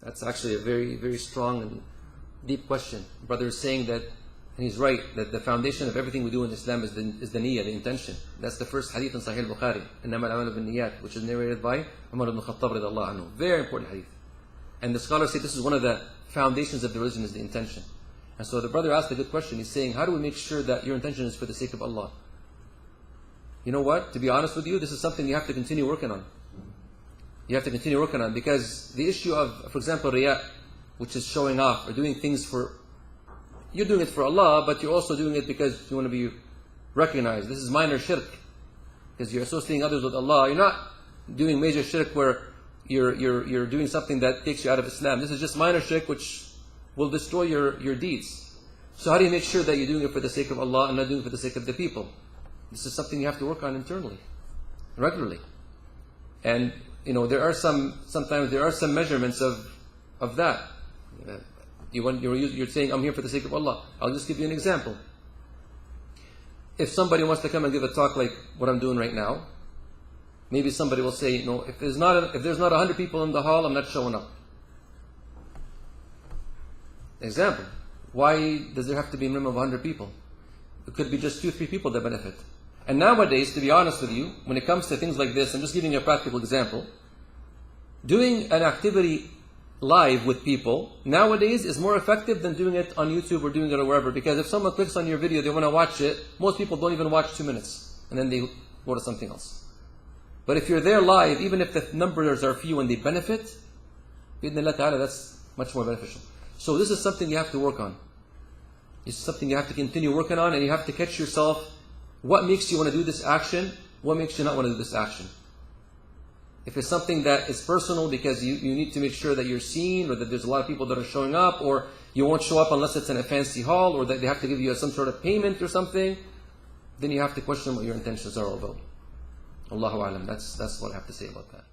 That's actually a very, very strong and deep question. The brother is saying that, and he's right, that the foundation of everything we do in Islam is the niyyah, the intention. That's the first hadith in Sahih al-Bukhari, إِنَّمَا الْأَعْمَالُ بِالنِّيَّاتِ, which is narrated by Umar ibn Khattab radiyallahu anhu. Very important hadith. And the scholars say this is one of the foundations of the religion, is the intention. And so the brother asked a good question. He's saying, how do we make sure that your intention is for the sake of Allah? You know what? To be honest with you, this is something you have to continue working on. You have to continue working on, because the issue of, for example, riyā, which is showing off or doing things for, you're doing it for Allah, but you're also doing it because you want to be recognized. This is minor shirk, because you're associating others with Allah. You're not doing major shirk where you're doing something that takes you out of Islam. This is just minor shirk which will destroy your deeds. So how do you make sure that you're doing it for the sake of Allah and not doing it for the sake of the people? This is something you have to work on internally, regularly. And sometimes there are some measurements of that. You're saying, I'm here for the sake of Allah. I'll just give you an example. If somebody wants to come and give a talk like what I'm doing right now, maybe somebody will say, if there's not 100 people in the hall, I'm not showing up. Example. Why does there have to be a minimum of 100 people? It could be just 2-3 people that benefit. And nowadays, to be honest with you, when it comes to things like this, I'm just giving you a practical example. Doing an activity live with people nowadays is more effective than doing it on YouTube or doing it or wherever. Because if someone clicks on your video, they want to watch it, most people don't even watch 2 minutes. And then they go to something else. But if you're there live, even if the numbers are few and they benefit, bi'idhnillah ta'ala, that's much more beneficial. So this is something you have to work on. It's something you have to continue working on, and you have to catch yourself. What makes you want to do this action? What makes you not want to do this action? If it's something that is personal because you need to make sure that you're seen, or that there's a lot of people that are showing up, or you won't show up unless it's in a fancy hall, or that they have to give you some sort of payment or something, then you have to question what your intentions are about. Allahu A'lam. That's what I have to say about that.